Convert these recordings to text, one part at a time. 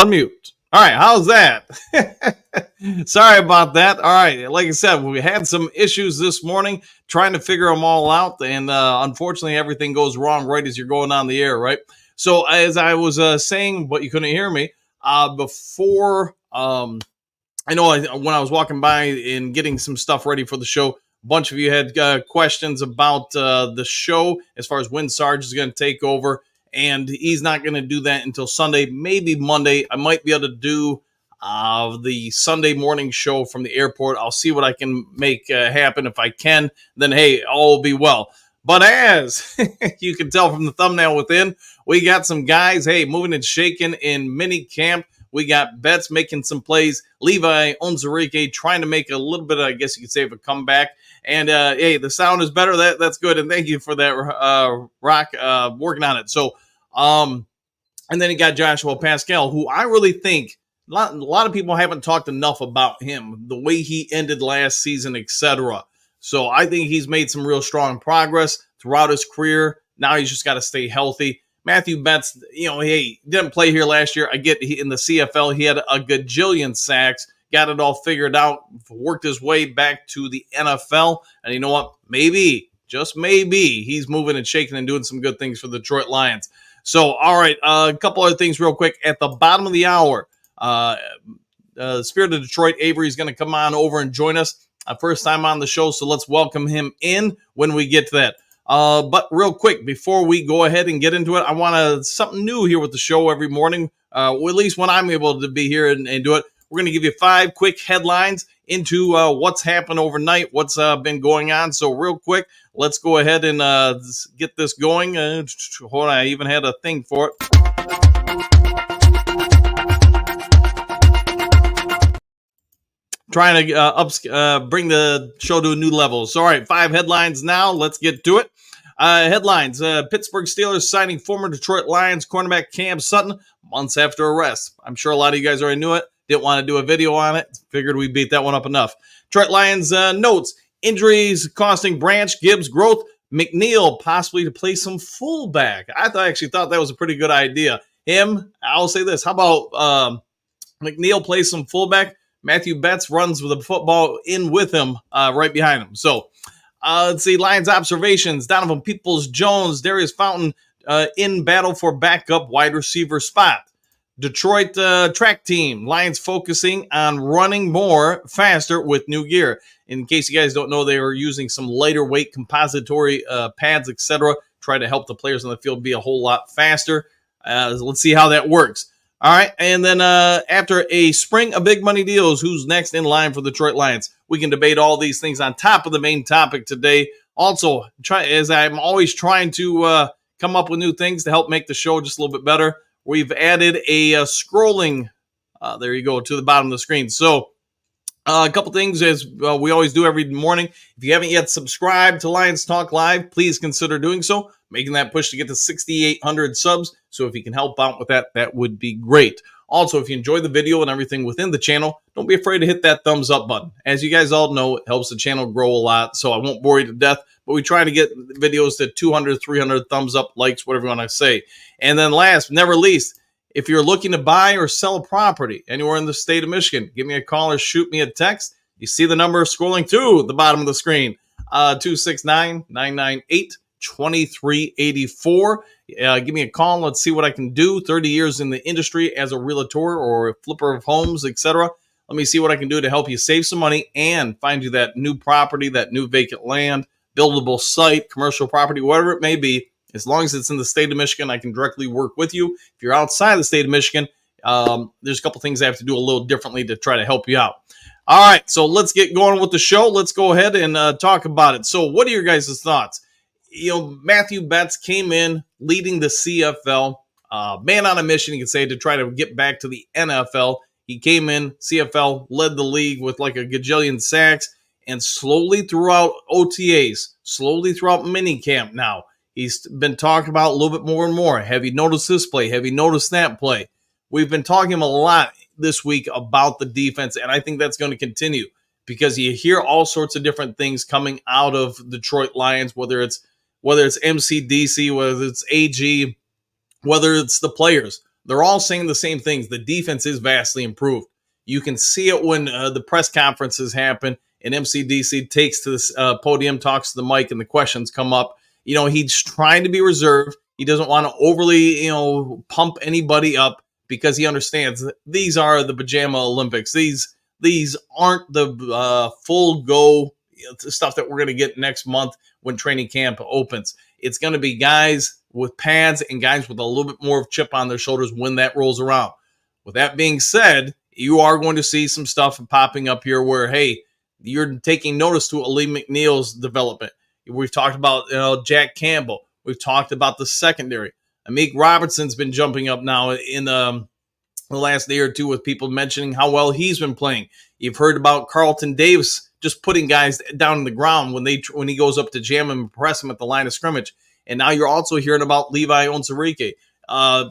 Unmute. All right, how's that? Sorry about that. All right, like I said, we had some issues this morning trying to figure them all out, and unfortunately, everything goes wrong right as you're going on the air, right? So, as I was saying, but you couldn't hear me before. When I was walking by and getting some stuff ready for the show, a bunch of you had questions about the show as far as when Sarge is going to take over. And he's not going to do that until Sunday, maybe Monday. I might be able to do the Sunday morning show from the airport. I'll see what I can make happen. If I can, then hey, all will be well. But as you can tell from the thumbnail within, we got some guys, hey, moving and shaking in mini camp. We got Betts making some plays. Levi Onzarike trying to make a little bit, I guess you could say, of a comeback. And, hey, the sound is better. That's good. And thank you for that, Rock, working on it. So, and then you got Joshua Paschal, who I really think a lot of people haven't talked enough about him, the way he ended last season, etc. So I think he's made some real strong progress throughout his career. Now he's just got to stay healthy. Matthew Betts, he didn't play here last year. I get in the CFL, he had a gajillion sacks, got it all figured out, worked his way back to the NFL. And you know what? Maybe, just maybe, he's moving and shaking and doing some good things for the Detroit Lions. So, all right, a couple other things real quick. At the bottom of the hour, Spirit of Detroit, Avery is going to come on over and join us. First time on the show, so let's welcome him in when we get to that. But real quick, before we go ahead and get into it, I want something new here with the show every morning, at least when I'm able to be here and do it. We're going to give you 5 quick headlines into what's happened overnight, what's been going on. So real quick, let's go ahead and get this going. Hold on, I even had a thing for it. Trying to bring the show to a new level. So, all right, 5 headlines now. Let's get to it. Headlines. Pittsburgh Steelers signing former Detroit Lions cornerback Cam Sutton months after arrest. I'm sure a lot of you guys already knew it. Didn't want to do a video on it. Figured we beat that one up enough. Detroit Lions notes. Injuries costing Branch, Gibbs growth. McNeil possibly to play some fullback. I actually thought that was a pretty good idea. I'll say this. How about McNeil plays some fullback? Matthew Betts runs with the football in with him right behind him. So let's see. Lions observations. Donovan Peoples-Jones, Darius Fountain in battle for backup wide receiver spot. Detroit track team. Lions focusing on running more faster with new gear. In case you guys don't know, they were using some lighter weight compository pads, etc. Try to help the players on the field be a whole lot faster. Let's see how that works. All right, and then after a spring of big money deals, who's next in line for the Detroit Lions? We can debate all these things on top of the main topic today. Also, as I'm always trying to come up with new things to help make the show just a little bit better, we've added a scrolling, there you go, to the bottom of the screen. So a couple things as we always do every morning. If you haven't yet subscribed to Lions Talk Live, please consider doing so. Making that push to get to 6,800 subs. So if you can help out with that, that would be great. Also, if you enjoy the video and everything within the channel, don't be afraid to hit that thumbs up button. As you guys all know, it helps the channel grow a lot. So I won't bore you to death, but we try to get videos to 200, 300 thumbs up, likes, whatever you want to say. And then last but never least, if you're looking to buy or sell a property anywhere in the state of Michigan, give me a call or shoot me a text. You see the number scrolling to the bottom of the screen, 269-998-2384. Give me a call. Let's see what I can do. 30 years in the industry as a realtor or a flipper of homes, etc. Let me see what I can do to help you save some money and find you that new property, that new vacant land, buildable site, commercial property, whatever it may be. As long as it's in the state of Michigan, I can directly work with you. If you're outside the state of Michigan, there's a couple things I have to do a little differently to try to help you out. All right, so let's get going with the show. Let's go ahead and talk about it. So what are your guys' thoughts? Matthew Betts came in leading the CFL, man on a mission, you could say, to try to get back to the NFL. He came in, CFL, led the league with like a gajillion sacks, and slowly throughout OTAs, slowly throughout minicamp now, he's been talked about a little bit more and more. Have you noticed this play? Have you noticed that play? We've been talking a lot this week about the defense, and I think that's going to continue because you hear all sorts of different things coming out of Detroit Lions, whether it's MCDC, whether it's AG, whether it's the players. they're all saying the same things. The defense is vastly improved. You can see it when the press conferences happen and MCDC takes to this podium, talks to the mic, and the questions come up. He's trying to be reserved. He doesn't want to overly, pump anybody up because he understands that these are the pajama Olympics. These aren't the full go stuff that we're going to get next month when training camp opens. It's going to be guys with pads and guys with a little bit more of chip on their shoulders when that rolls around. With that being said, you are going to see some stuff popping up here where, hey, you're taking notice to Ali McNeil's development. We've talked about Jack Campbell. We've talked about the secondary. Amik Robertson's been jumping up now in the last day or two with people mentioning how well he's been playing. You've heard about Carlton Davis just putting guys down on the ground when he goes up to jam them and press them at the line of scrimmage. And now you're also hearing about Levi Onwuzurike.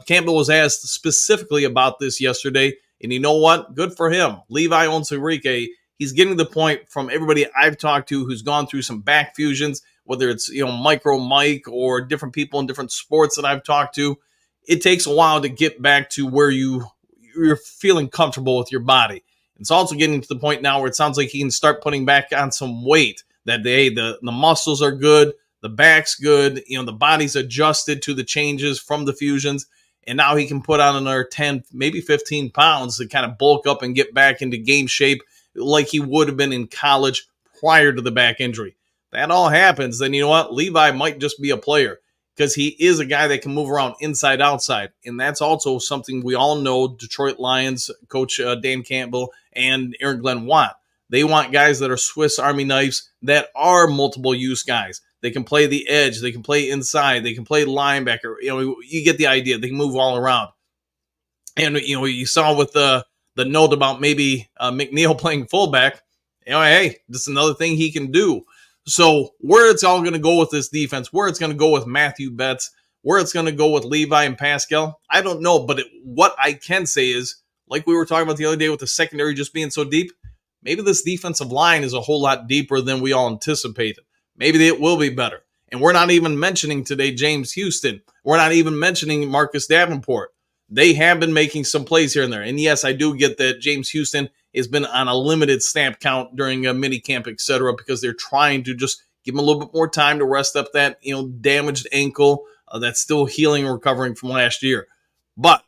Campbell was asked specifically about this yesterday, and you know what? Good for him. Levi Onwuzurike, he's getting to the point from everybody I've talked to who's gone through some back fusions, whether it's Micro Mike or different people in different sports that I've talked to. It takes a while to get back to where you're feeling comfortable with your body. It's also getting to the point now where it sounds like he can start putting back on some weight. That the muscles are good, the back's good, the body's adjusted to the changes from the fusions, and now he can put on another 10, maybe 15 pounds to kind of bulk up and get back into game shape like he would have been in college prior to the back injury. That all happens, then you know what? Levi might just be a player because he is a guy that can move around inside, outside. And that's also something we all know Detroit Lions coach Dan Campbell and Aaron Glenn want. They want guys that are Swiss Army knives that are multiple use guys. They can play the edge. They can play inside. They can play linebacker. You get the idea. They can move all around. And, you saw with the note about maybe McNeil playing fullback, hey, this is another thing he can do. So where it's all going to go with this defense, where it's going to go with Matthew Betts, where it's going to go with Levi and Paschal, I don't know. But what I can say is, like we were talking about the other day with the secondary just being so deep, maybe this defensive line is a whole lot deeper than we all anticipated. Maybe it will be better. And we're not even mentioning today James Houston. We're not even mentioning Marcus Davenport. They have been making some plays here and there. And yes, I do get that James Houston has been on a limited snap count during a minicamp, etc., because they're trying to just give him a little bit more time to rest up that damaged ankle that's still healing and recovering from last year. But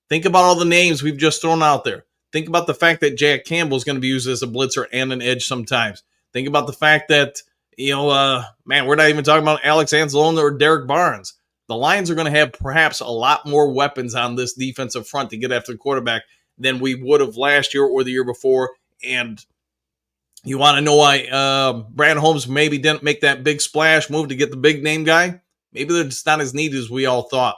think about all the names we've just thrown out there. Think about the fact that Jack Campbell is going to be used as a blitzer and an edge sometimes. Think about the fact that, we're not even talking about Alex Anzalone or Derek Barnes. The Lions are going to have perhaps a lot more weapons on this defensive front to get after the quarterback than we would have last year or the year before. And you want to know why Brad Holmes maybe didn't make that big splash move to get the big name guy? Maybe they're just not as needed as we all thought.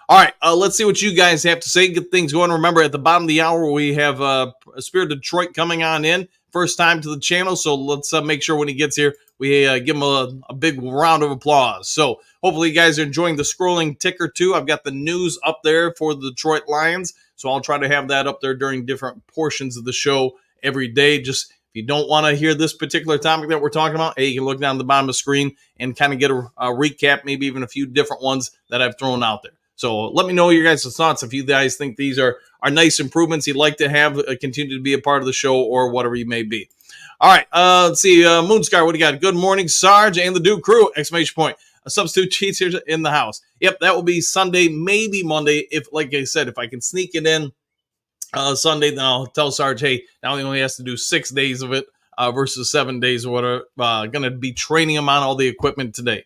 All right, let's see what you guys have to say. Get things going. Remember, at the bottom of the hour, we have Spirit of Detroit coming on in. First time to the channel, so let's make sure when he gets here, we give him a big round of applause. So hopefully you guys are enjoying the scrolling ticker too. I've got the news up there for the Detroit Lions, so I'll try to have that up there during different portions of the show every day. Just if you don't want to hear this particular topic that we're talking about, hey, you can look down the bottom of the screen and kind of get a recap, maybe even a few different ones that I've thrown out there. So let me know your guys' thoughts if you guys think these are nice improvements you'd like to have continue to be a part of the show or whatever you may be. All right, let's see. Moonscar, what do you got? Good morning, Sarge and the Duke crew! Exclamation point. A substitute cheats here in the house. Yep, that will be Sunday, maybe Monday. If, like I said, if I can sneak it in Sunday, then I'll tell Sarge, hey, now he only has to do 6 days of it versus 7 days or whatever. Going to be training him on all the equipment today.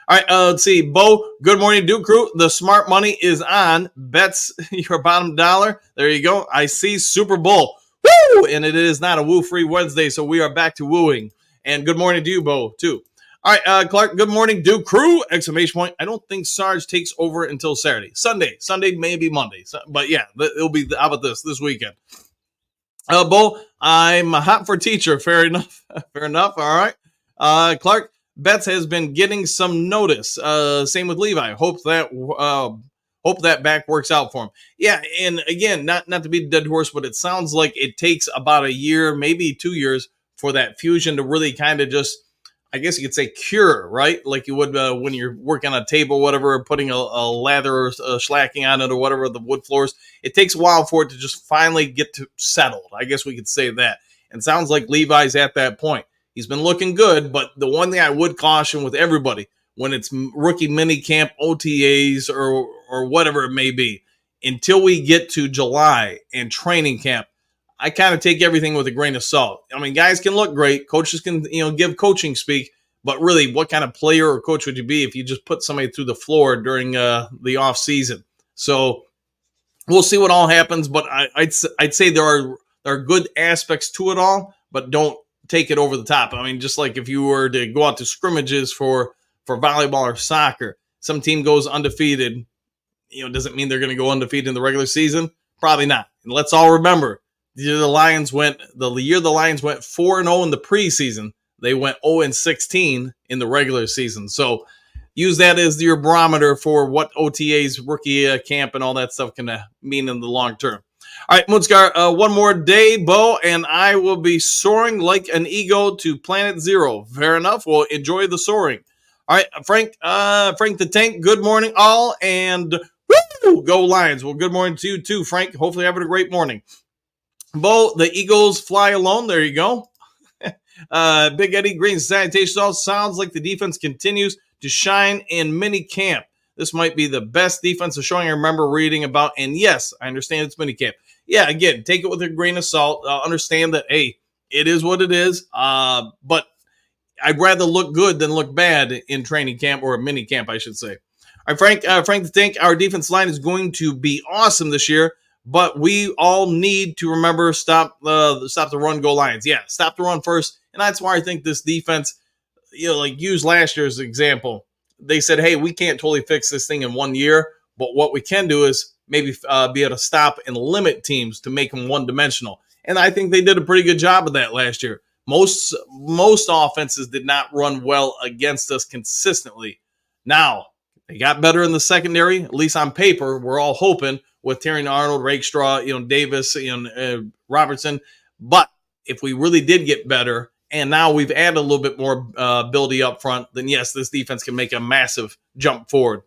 All right, let's see. Bo, good morning, Duke crew. The smart money is on. Bets your bottom dollar. There you go. I see Super Bowl. Woo! And it is not a woo-free Wednesday, so we are back to wooing. And good morning to you, Bo, too. All right, Clark, good morning, Duke crew! Exclamation point. I don't think Sarge takes over until Saturday. Sunday, maybe Monday. But yeah, it'll be, how about this weekend? Bo, I'm hot for teacher. Fair enough. Fair enough. All right. Clark, Betts has been getting some notice. Same with Levi. Hope that back works out for him. Yeah, and again, not to be a dead horse, but it sounds like it takes about a year, maybe 2 years, for that fusion to really kind of just I guess you could say cure, right? Like you would when you're working on a table, whatever, putting a lather or slacking on it or whatever, the wood floors. It takes a while for it to just finally get to settled. I guess we could say that. And sounds like Levi's at that point. He's been looking good, but the one thing I would caution with everybody when it's rookie mini camp, OTAs, or whatever it may be, until we get to July and training camp, I kind of take everything with a grain of salt. I mean, guys can look great. Coaches can, give coaching speak. But really, what kind of player or coach would you be if you just put somebody through the floor during the off season? So we'll see what all happens. But I'd say there are good aspects to it all, but don't take it over the top. I mean, just like if you were to go out to scrimmages for volleyball or soccer, some team goes undefeated. Doesn't mean they're going to go undefeated in the regular season. Probably not. And let's all remember, the year the Lions went 4-0 in the preseason. They went 0-16 in the regular season. So use that as your barometer for what OTAs, rookie camp, and all that stuff can mean in the long term. All right, Moonscar, one more day, Bo, and I will be soaring like an eagle to planet zero. Fair enough. Well, enjoy the soaring. All right, Frank the Tank, good morning, all, and woo, go Lions. Well, good morning to you, too, Frank. Hopefully having a great morning. Bo, the Eagles fly alone. There you go. Big Eddie Green sanitation all sounds like the defense continues to shine in mini camp. This might be the best defensive showing I remember reading about. And yes, I understand it's mini camp. Yeah, again, take it with a grain of salt. Understand that, hey, it is what it is. But I'd rather look good than look bad in training camp, or mini camp, I should say. All right, Frank the Tank, our defense line is going to be awesome this year. But we all need to remember stop the run, go Lions. Yeah, stop the run first. And that's why I think this defense, like use last year's example. They said, hey, we can't totally fix this thing in 1 year. But what we can do is maybe be able to stop and limit teams to make them one-dimensional. And I think they did a pretty good job of that last year. Most offenses did not run well against us consistently. Now, they got better in the secondary, at least on paper. We're all hoping with Terry Arnold, Rakestraw, Davis, Robertson. But if we really did get better, and now we've added a little bit more ability up front, then yes, this defense can make a massive jump forward.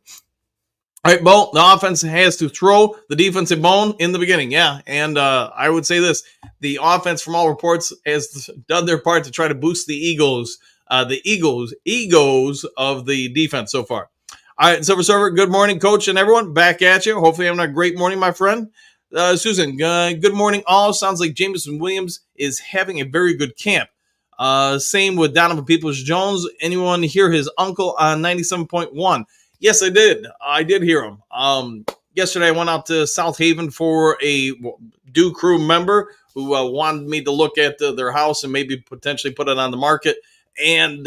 All right, Bo, the offense has to throw the defensive bone in the beginning. Yeah, and I would say this. The offense, from all reports, has done their part to try to boost the egos of the defense so far. All right, Silver Server, good morning, Coach, and everyone. Back at you. Hopefully having a great morning, my friend. Susan, good morning, all. Sounds like Jameson Williams is having a very good camp. Same with Donovan Peoples-Jones. Anyone hear his uncle on 97.1? Yes, I did. I did hear him. Yesterday, I went out to South Haven for a Dew Crew member who wanted me to look at their house and maybe potentially put it on the market. And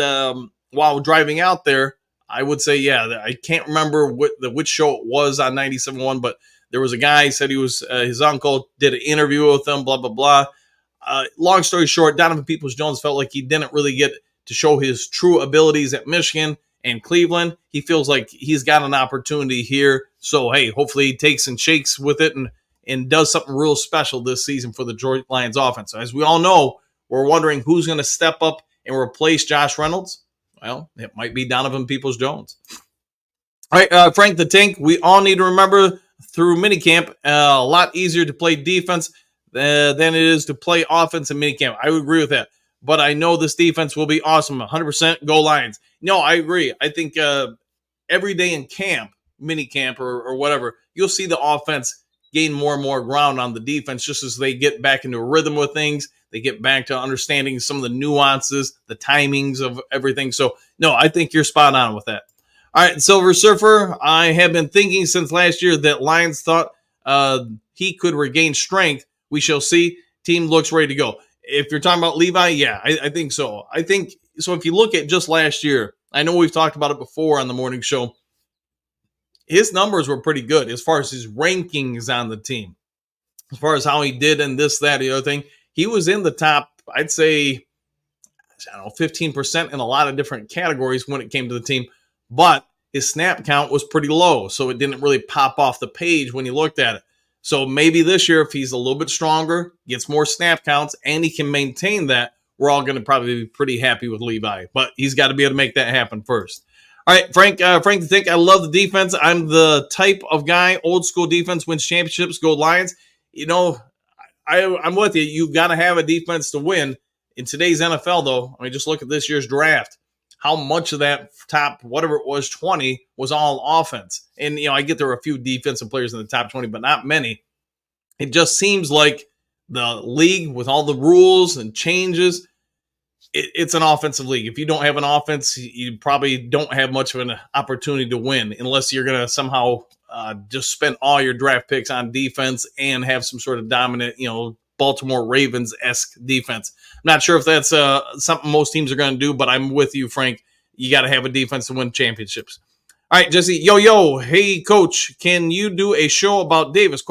while driving out there, I would say, yeah, I can't remember which show it was on 97.1, but there was a guy, said he was his uncle, did an interview with him, blah, blah, blah. Long story short, Donovan Peoples-Jones felt like he didn't really get to show his true abilities at Michigan and Cleveland. He feels like he's got an opportunity here. So, hey, hopefully he takes and shakes with it and does something real special this season for the Detroit Lions offense. So as we all know, we're wondering who's going to step up and replace Josh Reynolds. Well, it might be Donovan Peoples-Jones. All right, Frank the Tank, we all need to remember through minicamp, a lot easier to play defense than it is to play offense in minicamp. I would agree with that. But I know this defense will be awesome. 100% go Lions. No, I agree. I think every day in camp, minicamp or whatever, you'll see the offense gain more and more ground on the defense just as they get back into a rhythm with things. They get back to understanding some of the nuances, the timings of everything. So, no, I think you're spot on with that. All right, Silver Surfer, I have been thinking since last year that Lions thought he could regain strength. We shall see. Team looks ready to go. If you're talking about Levi, yeah, I think so. I think so. If you look at just last year, I know we've talked about it before on the morning show. His numbers were pretty good as far as his rankings on the team, as far as how he did and this, that, the other thing. He was in the top, I'd say, 15% in a lot of different categories when it came to the team. But his snap count was pretty low, so it didn't really pop off the page when you looked at it. So maybe this year, if he's a little bit stronger, gets more snap counts, and he can maintain that, we're all going to probably be pretty happy with Levi. But he's got to be able to make that happen first. All right, Frank. Frank, to think I love the defense. I'm the type of guy, old school defense wins championships. Go Lions. I'm with you. You've got to have a defense to win. In today's NFL, though, I mean, just look at this year's draft. How much of that top, whatever it was, 20 was all offense. And, I get there were a few defensive players in the top 20, but not many. It just seems like the league with all the rules and changes, it's an offensive league. If you don't have an offense, you probably don't have much of an opportunity to win unless you're going to somehow just spend all your draft picks on defense and have some sort of dominant, Baltimore Ravens-esque defense. I'm not sure if that's something most teams are going to do, but I'm with you, Frank. You got to have a defense to win championships. All right, Jesse. Yo. Hey, Coach, can you do a show about Davis? ?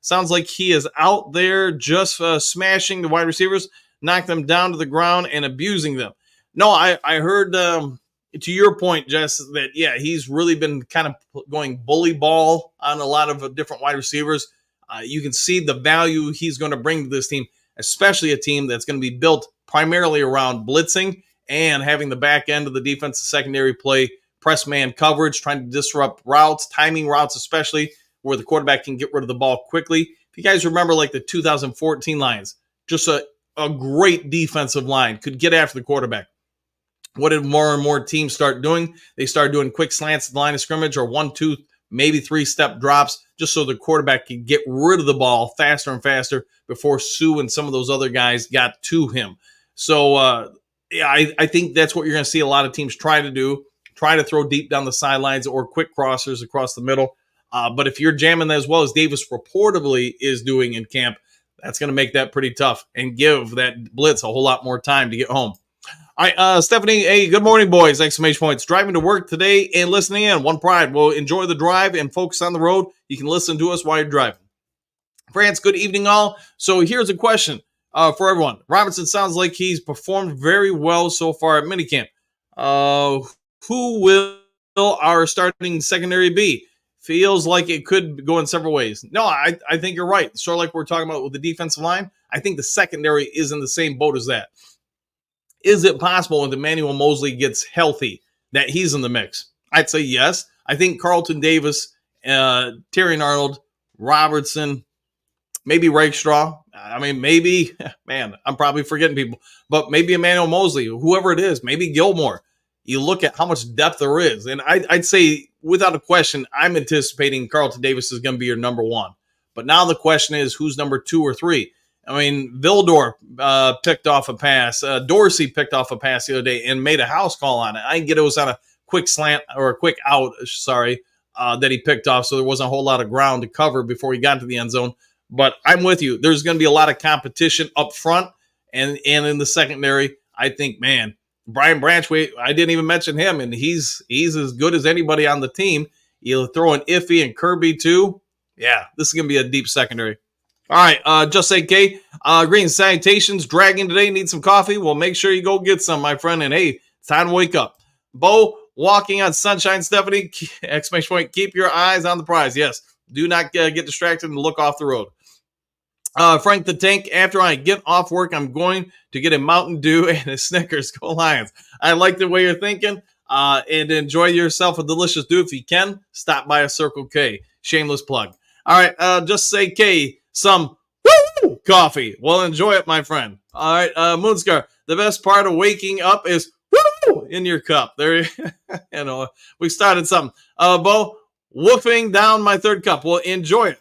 Sounds like he is out there just smashing the wide receivers, knock them down to the ground and abusing them. No, I heard, to your point, Jess, that, he's really been kind of going bully ball on a lot of different wide receivers. You can see the value he's going to bring to this team, especially a team that's going to be built primarily around blitzing and having the back end of the defensive secondary play press man coverage, trying to disrupt routes, timing routes, especially where the quarterback can get rid of the ball quickly. If you guys remember, like the 2014 Lions, just a great defensive line, could get after the quarterback. What did more and more teams start doing? They started doing quick slants at the line of scrimmage or 1, 2, maybe 3-step drops, just so the quarterback could get rid of the ball faster and faster before Sue and some of those other guys got to him. So, I think that's what you're going to see a lot of teams try to do, try to throw deep down the sidelines or quick crossers across the middle. But if you're jamming as well as Davis reportedly is doing in camp, that's going to make that pretty tough and give that blitz a whole lot more time to get home. All right, Stephanie, hey, good morning, boys, ! Driving to work today and listening in. One pride. Well, enjoy the drive and focus on the road. You can listen to us while you're driving. France, good evening, all. So here's a question for everyone. Robinson sounds like he's performed very well so far at minicamp. Who will our starting secondary be? Feels like it could go in several ways. No, I think you're right. Sort of like we're talking about with the defensive line. I think the secondary is in the same boat as that. Is it possible when Emmanuel Mosley gets healthy that he's in the mix? I'd say yes. I think Carlton Davis, Terry Arnold, Robertson, maybe Rakestraw. I mean, maybe, man, I'm probably forgetting people, but maybe Emmanuel Mosley, whoever it is, maybe Gilmore. You look at how much depth there is. And I'd say, without a question, I'm anticipating Carlton Davis is going to be your number one. But now the question is, who's number 2 or 3? I mean, Vildor picked off a pass. Dorsey picked off a pass the other day and made a house call on it. I get it was on a quick slant or a quick out, that he picked off, so there wasn't a whole lot of ground to cover before he got to the end zone. But I'm with you. There's going to be a lot of competition up front and in the secondary. I think, man, Brian Branch, I didn't even mention him, and he's as good as anybody on the team. You'll throw in Iffy and Kirby too. Yeah, this is going to be a deep secondary. All right, just say K. Green salutations. Dragging today. Need some coffee? Well, make sure you go get some, my friend. And hey, it's time to wake up. Bo, walking on sunshine. Stephanie, ! Keep your eyes on the prize. Yes, do not get distracted and look off the road. Frank the Tank, after I get off work, I'm going to get a Mountain Dew and a Snickers. Go Lions. I like the way you're thinking. And enjoy yourself a delicious dew. If you can, stop by a Circle K. Shameless plug. All right, just say K. Some coffee. Well, enjoy it, my friend. All right, Moonscar. The best part of waking up is in your cup. There, we started something. Bo, woofing down my 3rd cup. Well, enjoy it.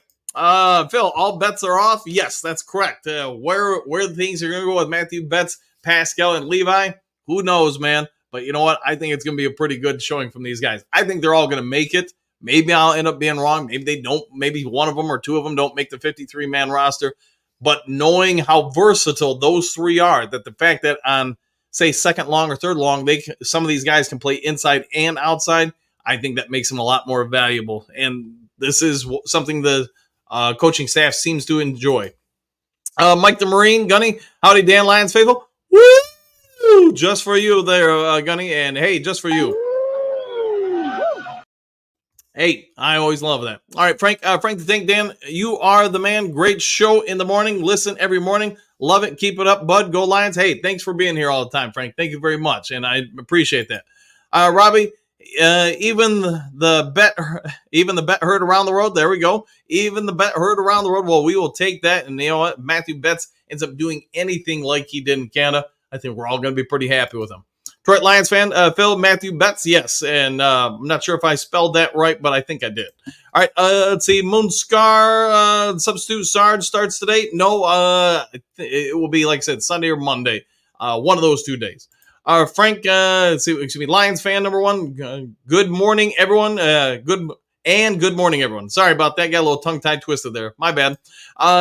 Phil, all bets are off. Yes, that's correct. Where the things are going to go with Matthew Betts, Paschal, and Levi, who knows, man? But you know what? I think it's going to be a pretty good showing from these guys. I think they're all going to make it. Maybe I'll end up being wrong. Maybe they don't. Maybe one of them or 2 of them don't make the 53-man roster. But knowing how versatile those 3 are, that the fact that on, say, 2nd long or 3rd long, some of these guys can play inside and outside, I think that makes them a lot more valuable. And this is something the coaching staff seems to enjoy. Mike the Marine, Gunny, howdy, Dan Lions faithful. Woo! Just for you there, Gunny. And hey, just for you. Hey, I always love that. All right, Frank the Tank, Dan, you are the man. Great show in the morning. Listen every morning. Love it. Keep it up, bud. Go Lions. Hey, thanks for being here all the time, Frank. Thank you very much, and I appreciate that. Robbie, even the bet heard around the road. There we go. Even the bet heard around the road. Well, we will take that. And you know what? Matthew Betts ends up doing anything like he did in Canada. I think we're all going to be pretty happy with him. Detroit Lions fan, Phil, Matthew Betts, yes. And I'm not sure if I spelled that right, but I think I did. All right, let's see. Moonscar, substitute Sarge starts today. No, it will be, like I said, Sunday or Monday. One of those 2 days. Frank, excuse me, Lions fan number one. Good morning, everyone. Good morning, everyone. Sorry about that. Got a little tongue-tied twisted there. My bad.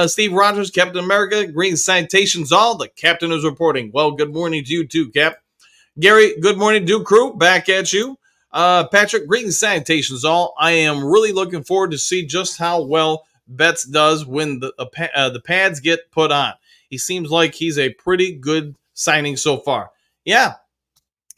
Steve Rogers, Captain America, Green Citations all. The captain is reporting. Well, good morning to you too, Cap. Gary, good morning, Duke Crew. Back at you. Patrick, greetings, salutations all. I am really looking forward to see just how well Betts does when the pads get put on. He seems like he's a pretty good signing so far. Yeah,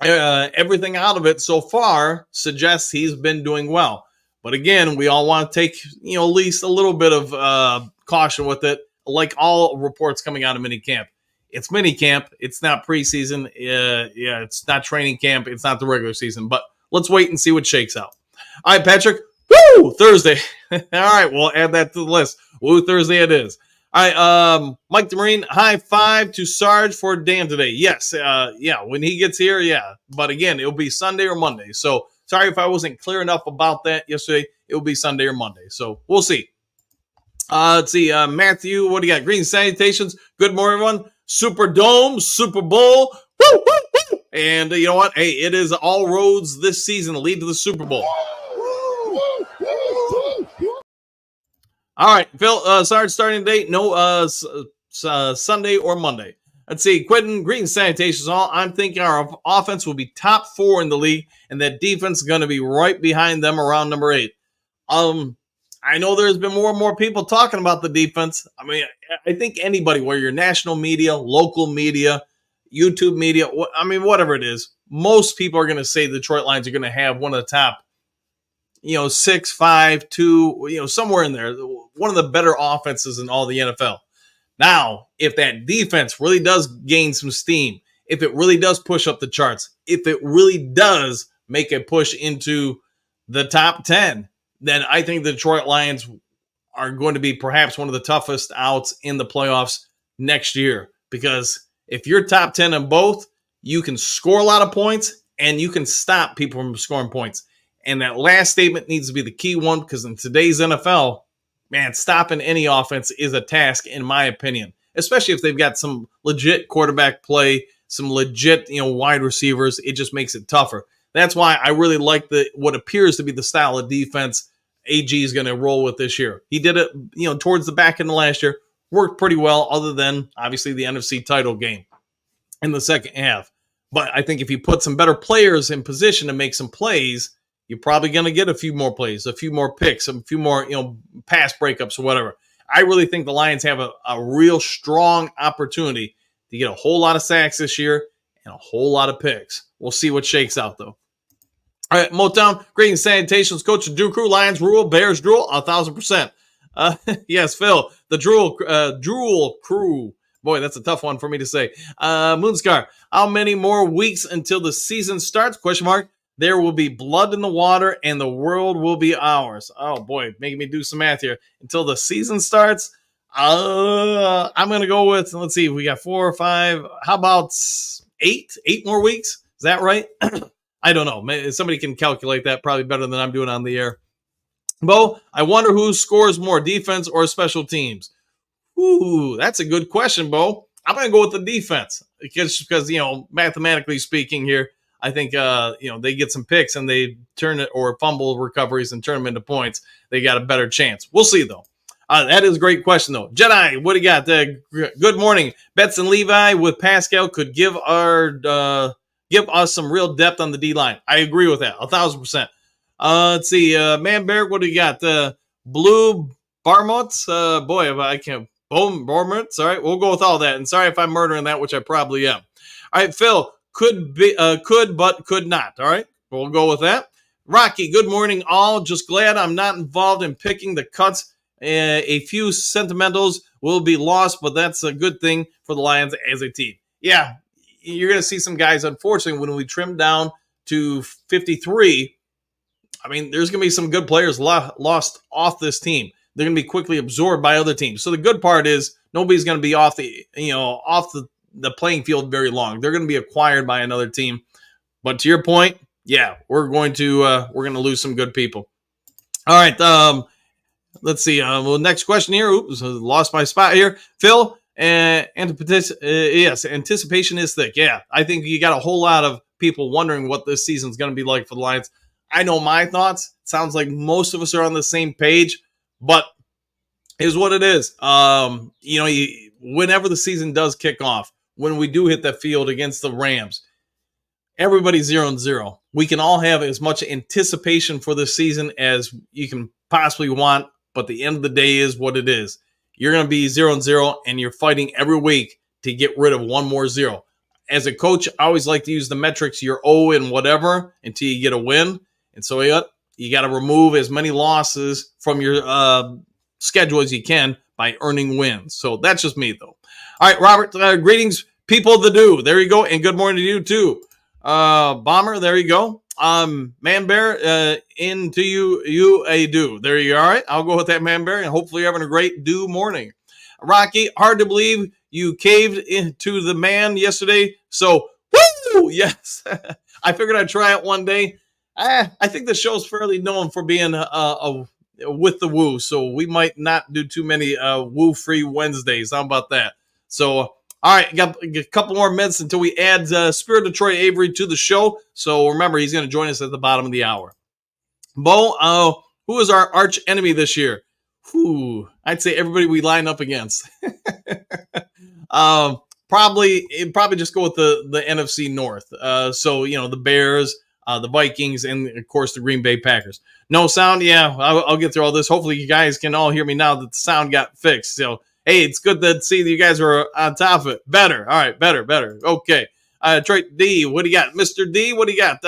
everything out of it so far suggests he's been doing well. But again, we all want to take at least a little bit of caution with it, like all reports coming out of minicamp. It's minicamp. It's not preseason. It's not training camp. It's not the regular season. But let's wait and see what shakes out. All right, Patrick. Woo! Thursday. All right, we'll add that to the list. Woo, Thursday it is. All right, Mike DeMarine, high five to Sarge for Dan today. Yes, when he gets here, yeah. But again, it'll be Sunday or Monday. So sorry if I wasn't clear enough about that yesterday. It will be Sunday or Monday. So we'll see. Let's see, Matthew, what do you got? Green salutations. Good morning, everyone. Superdome, Super Bowl. Woo, woo, woo. And you know what? Hey, it is all roads this season to lead to the Super Bowl. All right, Phil, Sarge starting date. No, Sunday or Monday. Let's see, Quentin, green salutations all. I'm thinking our offense will be top 4 in the league, and that defense is going to be right behind them around number 8. I know there's been more and more people talking about the defense. I mean, I think anybody, whether you're national media, local media, YouTube media, whatever it is, most people are going to say the Detroit Lions are going to have one of the top, 6, 5, 2, somewhere in there, one of the better offenses in all the NFL. Now, if that defense really does gain some steam, if it really does push up the charts, if it really does make a push into the top 10, then I think the Detroit Lions are going to be perhaps one of the toughest outs in the playoffs next year. Because if you're top 10 in both, you can score a lot of points and you can stop people from scoring points. And that last statement needs to be the key one, because in today's NFL, man, stopping any offense is a task, in my opinion, especially if they've got some legit quarterback play, some legit, wide receivers. It just makes it tougher. That's why I really like what appears to be the style of defense AG is going to roll with this year. He did it, towards the back end of last year, worked pretty well, other than obviously the NFC title game in the second half. But I think if you put some better players in position to make some plays, you're probably going to get a few more plays, a few more picks, a few more, pass breakups or whatever. I really think the Lions have a real strong opportunity to get a whole lot of sacks this year and a whole lot of picks. We'll see what shakes out, though. All right, Motown, greetings, salutations, Coach Duke Crew, Lions rule, Bears drool, 1,000%. Yes, Phil, the drool crew. Boy, that's a tough one for me to say. Moonscar, how many more weeks until the season starts? Question mark. There will be blood in the water and the world will be ours. Oh, boy, making me do some math here. Until the season starts, I'm going to go with, let's see, we got 4 or 5. How about 8? 8 more weeks? Is that right? I don't know. Somebody can calculate that probably better than I'm doing on the air. Bo, I wonder who scores more, defense or special teams? Ooh, that's a good question, Bo. I'm going to go with the defense because mathematically speaking here, I think, they get some picks and they turn it, or fumble recoveries and turn them into points. They got a better chance. We'll see, though. That is a great question, though. Jedi, what do you got? Good morning. Betts and Levi with Paschal could give us some real depth on the D-line. I agree with that, 1,000%. Let's see. Manberg, what do you got? Blue Barmots? Boy, if I can't. Barmots? All right, we'll go with all that. And sorry if I'm murdering that, which I probably am. All right, Phil. Could but could not. All right, we'll go with that. Rocky, good morning, all. Just glad I'm not involved in picking the cuts A few sentimentals will be lost, but that's a good thing for the Lions as a team. Yeah, you're going to see some guys, unfortunately, when we trim down to 53, I mean, there's going to be some good players lost off this team. They're going to be quickly absorbed by other teams. So the good part is nobody's going to be off the playing field very long. They're going to be acquired by another team. But to your point, yeah, we're going to lose some good people. All right, let's see. Next question here. Oops, lost my spot here. Phil, yes, anticipation is thick. Yeah, I think you got a whole lot of people wondering what this season's going to be like for the Lions. I know my thoughts. Sounds like most of us are on the same page, but here's what it is. Whenever the season does kick off, when we do hit that field against the Rams, everybody's 0-0. We can all have as much anticipation for this season as you can possibly want, but the end of the day is what it is. You're going to be 0-0, and you're fighting every week to get rid of one more zero. As a coach, I always like to use the metrics you're 0 and whatever until you get a win. And so you got to remove as many losses from your schedule as you can by earning wins. So that's just me, though. All right, Robert, greetings, people of the do. There you go, and good morning to you, too. Bomber, there you go. Man Bear, into you a do. There you go. All right, I'll go with that, Man Bear, and hopefully you're having a great do morning. Rocky, hard to believe you caved into the man yesterday. So, woo! Yes. I figured I'd try it one day. I think the show's fairly known for being with the woo, so we might not do too many woo-free Wednesdays. How about that? So, all right, got a couple more minutes until we add Spirit Detroit Avery to the show. So remember, he's going to join us at the bottom of the hour. Bo, who is our arch enemy this year? I'd say everybody we line up against. Probably just go with the NFC North. So the Bears, the Vikings, and of course the Green Bay Packers. No sound? Yeah, I'll get through all this. Hopefully you guys can all hear me now that the sound got fixed. So hey, it's good to see that you guys are on top of it. Better. All right, better. Okay. Detroit D, what do you got? Mr. D, what do you got?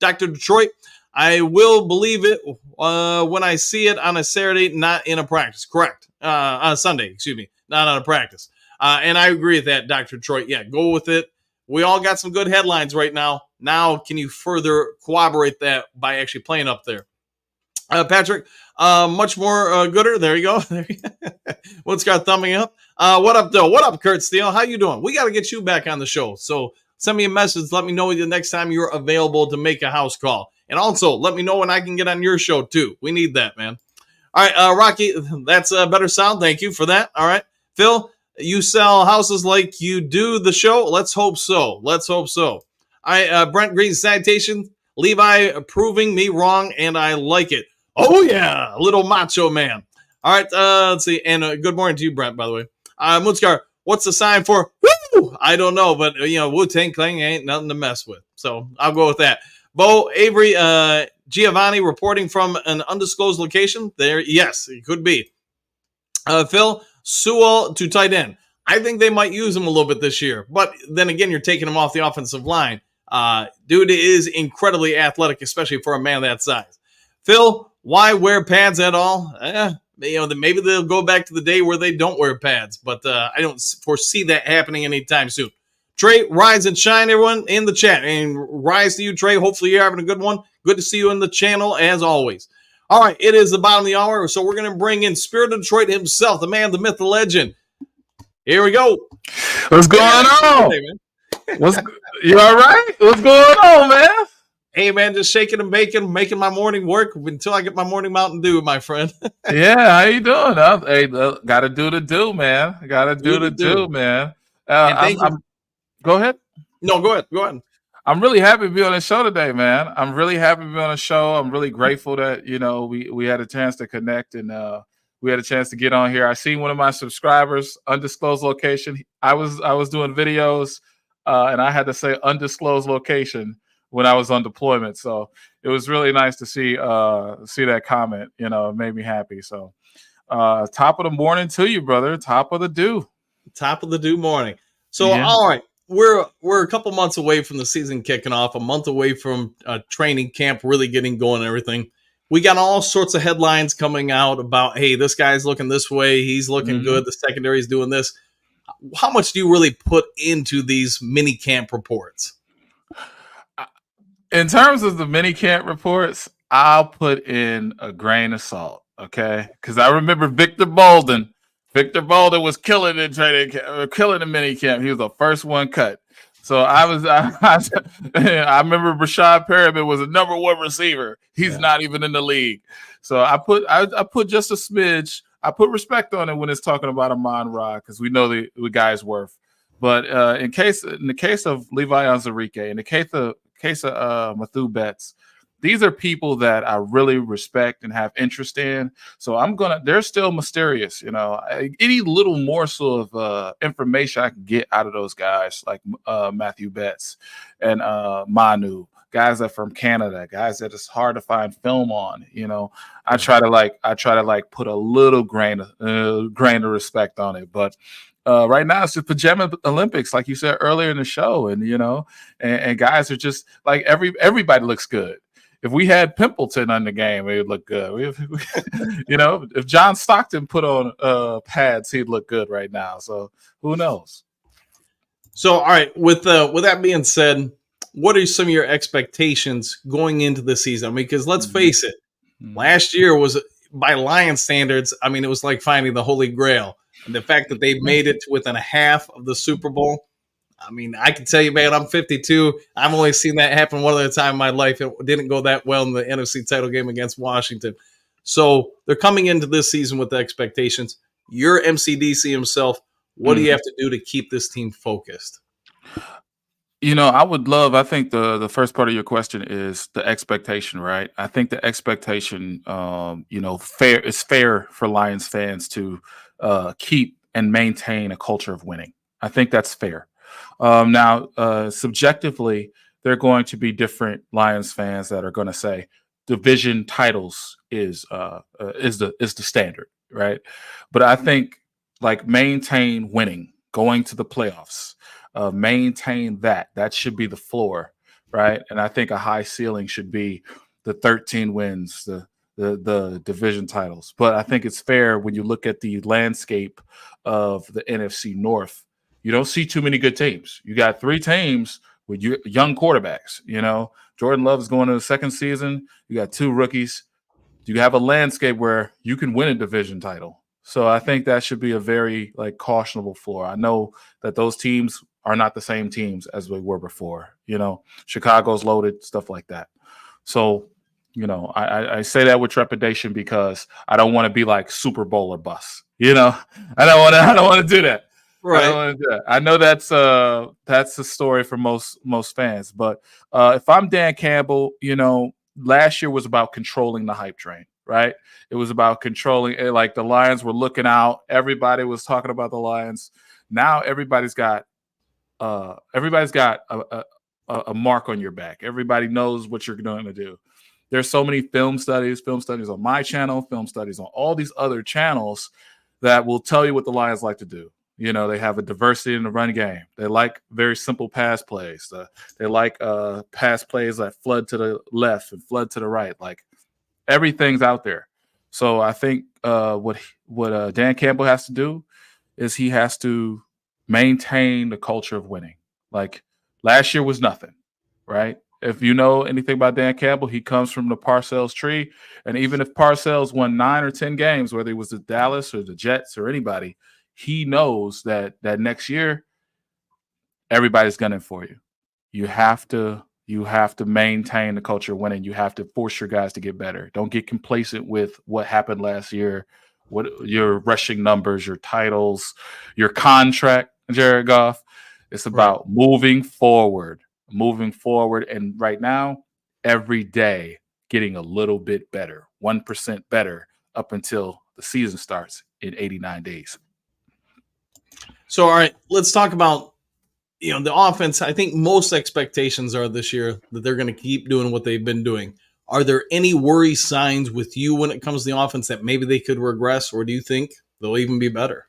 Dr. Detroit, I will believe it when I see it on a Saturday, not in a practice. Correct. On a Sunday, excuse me, not on a practice. And I agree with that, Dr. Detroit. Yeah, go with it. We all got some good headlines right now. Now, can you further corroborate that by actually playing up there? Patrick, much more gooder. There you go. What's got thumbing up? What up, though? What up, Kurt Steele? How you doing? We got to get you back on the show. So send me a message. Let me know the next time you're available to make a house call. And also, let me know when I can get on your show, too. We need that, man. All right, Rocky, that's a better sound. Thank you for that. All right. Phil, you sell houses like you do the show? Let's hope so. All right, Brent Green, citation. Levi proving me wrong, and I like it. Oh, yeah, little macho man. All right, let's see. And good morning to you, Brent, by the way. Moonskar, what's the sign for woo? I don't know, but, Wu-Tang Clan ain't nothing to mess with. So I'll go with that. Bo, Avery, Giovanni reporting from an undisclosed location. There, yes, it could be. Phil, Sewell to tight end. I think they might use him a little bit this year. But then again, you're taking him off the offensive line. Dude is incredibly athletic, especially for a man that size. Phil, why wear pads at all? Maybe they'll go back to the day where they don't wear pads, but I don't foresee that happening anytime soon. Trey, rise and shine, everyone in the chat. And rise to you, Trey. Hopefully you're having a good one. Good to see you in the channel, as always. All right, it is the bottom of the hour, so we're going to bring in Spirit of Detroit himself, the man, the myth, the legend. Here we go. What's going on? Hey, you all right? What's going on, man? Hey, man, just shaking and baking, making my morning work until I get my morning Mountain Dew, my friend. Yeah, how you doing? Hey, got to do the do, man. Got to do the do, man. Go ahead. No, go ahead. I'm really happy to be on the show today, man. I'm really happy to be on the show. I'm really grateful that, we had a chance to connect and we had a chance to get on here. I seen one of my subscribers, undisclosed location. I was doing videos and I had to say undisclosed location when I was on deployment. So it was really nice to see that comment. It made me happy. So top of the morning to you, brother. Top of the dew. Top of the dew morning. So, yeah. All right. We're a couple months away from the season kicking off, a month away from training camp really getting going and everything. we got all sorts of headlines coming out about, hey, this guy's looking this way, he's looking good, the secondary's doing this. How much do you really put into these mini camp reports? In terms of the mini camp reports, I'll put in a grain of salt, okay? Because I remember Victor Bolden. Victor Bolden was killing in training camp, killing the mini camp. He was the first one cut. So I remember Rashad Perriman was a number one receiver. He's not even in the league. So I put just a smidge. I put respect on it when it's talking about Amon-Ra because we know the guy's worth. But in the case of Levi Onwuzurike, in the case of Matthew Betts, these are people that I really respect and have interest in. So they're still mysterious, you know. Any little morsel of information I can get out of those guys, like Matthew Betts and Manu, guys that are from Canada, guys that it's hard to find film on, you know. I try to put a little grain of respect on it, but right now it's the pajama Olympics, like you said earlier in the show, and you know, and guys are just like everybody looks good. If we had Pimpleton on the game, it would look good. You know, if John Stockton put on pads, he'd look good right now. So who knows? So, all right, with that being said, what are some of your expectations going into the season? I mean, because let's face it, last year was, by Lions standards, I mean, it was like finding the Holy Grail. And the fact that they made it to within a half of the Super Bowl, I mean, I can tell you, man, I'm 52. I've only seen that happen one other time in my life. It didn't go that well in the NFC title game against Washington. So they're coming into this season with the expectations. You're MCDC himself. What do you have to do to keep this team focused? You know, I think the first part of your question is the expectation, right? I think the expectation, you know, it's fair for Lions fans to keep and maintain a culture of winning. I think that's fair. Now, subjectively, there are going to be different Lions fans that are going to say division titles is the standard, right? But I think like maintain winning, going to the playoffs, maintain that should be the floor, right? And I think a high ceiling should be the 13 wins, the division titles. But I think it's fair when you look at the landscape of the NFC North. You don't see too many good teams. You got 3 teams with young quarterbacks. You know, Jordan Love is going to the second season. You got 2 rookies. You have a landscape where you can win a division title. So I think that should be a very cautionable floor. I know that those teams are not the same teams as they were before. You know, Chicago's loaded, stuff like that. So, you know, I say that with trepidation because I don't want to be like Super Bowl or bust. You know, I don't want to do that. Right. I know that's a story for most fans, but if I'm Dan Campbell, you know, last year was about controlling the hype train, right? It was about controlling it. Like the Lions were looking out. Everybody was talking about the Lions. Now everybody's got a mark on your back. Everybody knows what you're going to do. There's so many film studies on my channel, film studies on all these other channels that will tell you what the Lions like to do. You know, they have a diversity in the run game. They like very simple pass plays. They like pass plays that flood to the left and flood to the right. Like everything's out there. So I think what Dan Campbell has to do is he has to maintain the culture of winning. Like last year was nothing, right? If you know anything about Dan Campbell, he comes from the Parcells tree. And even if Parcells won 9 or 10 games, whether it was the Dallas or the Jets or anybody, he knows that next year everybody's gunning for you. You have to maintain the culture of winning. You have to force your guys to get better. Don't get complacent with what happened last year, what your rushing numbers, your titles, your contract, Jared Goff. It's about moving forward. And right now, every day getting a little bit better, 1% better up until the season starts in 89 days. So, all right, let's talk about, you know, the offense. I think most expectations are this year that they're going to keep doing what they've been doing. Are there any worry signs with you when it comes to the offense that maybe they could regress, or do you think they'll even be better?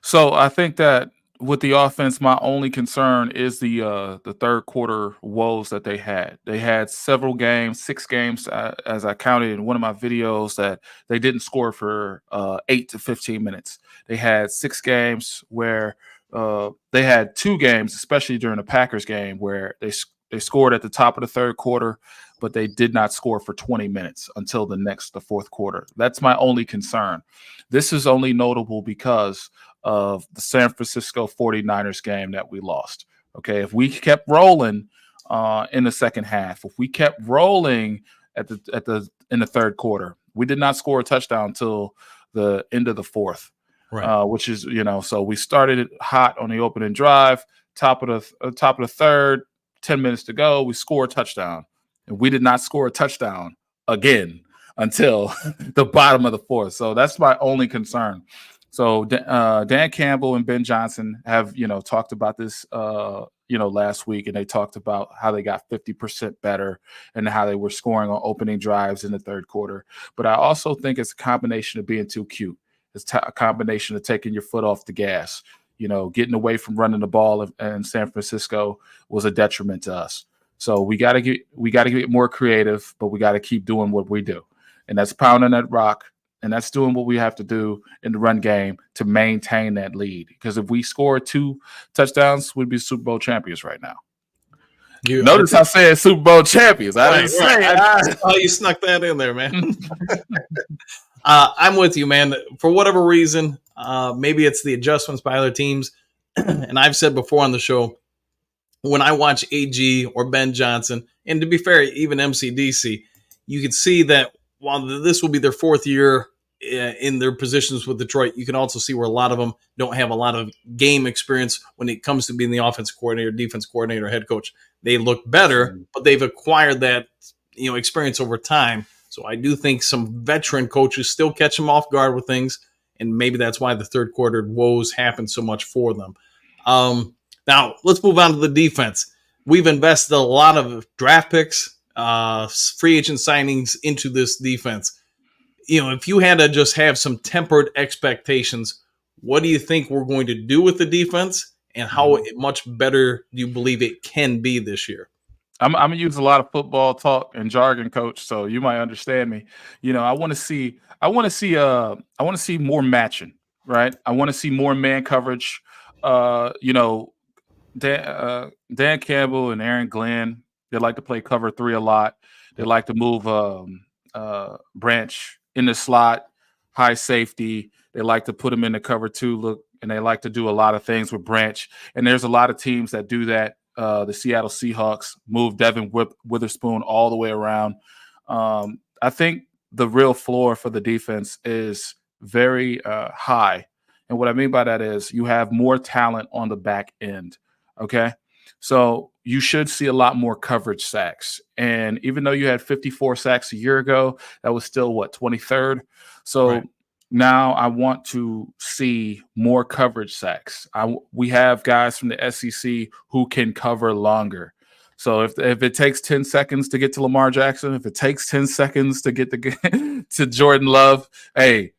So I think that with the offense, my only concern is the third quarter woes that they had. They had several games, 6 games, as I counted in one of my videos, that they didn't score for 8 to 15 minutes. They had 6 games where they had 2 games, especially during the Packers game, where they scored at the top of the third quarter, but they did not score for 20 minutes until the fourth quarter. That's my only concern. This is only notable because of the San Francisco 49ers game that we lost. Okay, if we kept rolling in the second half, if we kept rolling in the third quarter, we did not score a touchdown until the end of the fourth, Right. which is, so we started it hot on the opening drive, top of the third, 10 minutes to go, we score a touchdown, and we did not score a touchdown again until the bottom of the fourth. So that's my only concern. So Dan Campbell and Ben Johnson have, talked about this, last week, and they talked about how they got 50% better and how they were scoring on opening drives in the third quarter. But I also think it's a combination of being too cute. It's a combination of taking your foot off the gas. Getting away from running the ball in San Francisco was a detriment to us. So we got to get more creative, but we got to keep doing what we do, and that's pounding that rock. And that's doing what we have to do in the run game to maintain that lead. Because if we score 2 touchdowns, we'd be Super Bowl champions right now. Notice I said Super Bowl champions. I didn't say it. Oh, you snuck that in there, man. I'm with you, man. For whatever reason, maybe it's the adjustments by other teams. And I've said before on the show, when I watch AG or Ben Johnson, and to be fair, even MCDC, you can see that while this will be their 4th year in their positions with Detroit, you can also see where a lot of them don't have a lot of game experience when it comes to being the offensive coordinator, defense coordinator, head coach. They look better, but they've acquired that experience over time. So I do think some veteran coaches still catch them off guard with things, and maybe that's why the third quarter woes happen so much for them. Now, let's move on to the defense. We've invested a lot of draft picks, free agent signings into this defense. If you had to just have some tempered expectations, what do you think we're going to do with the defense, and how much better do you believe it can be this year? I'm gonna use a lot of football talk and jargon, coach, so you might understand me. I want to see more matching, right? I want to see more man coverage. Dan Campbell and Aaron Glenn, they like to play cover 3 a lot. They like to move Branch in the slot, high safety. They like to put him in the cover 2 look, and they like to do a lot of things with Branch. And there's a lot of teams that do that. The Seattle Seahawks move Devin Witherspoon all the way around. I think the real floor for the defense is very high. And what I mean by that is you have more talent on the back end. Okay. So you should see a lot more coverage sacks. And even though you had 54 sacks a year ago, that was still 23rd. So right. Now I want to see more coverage sacks. We have guys from the SEC who can cover longer. So if it takes 10 seconds to get to Lamar Jackson, if it takes 10 seconds to get to Jordan Love, hey,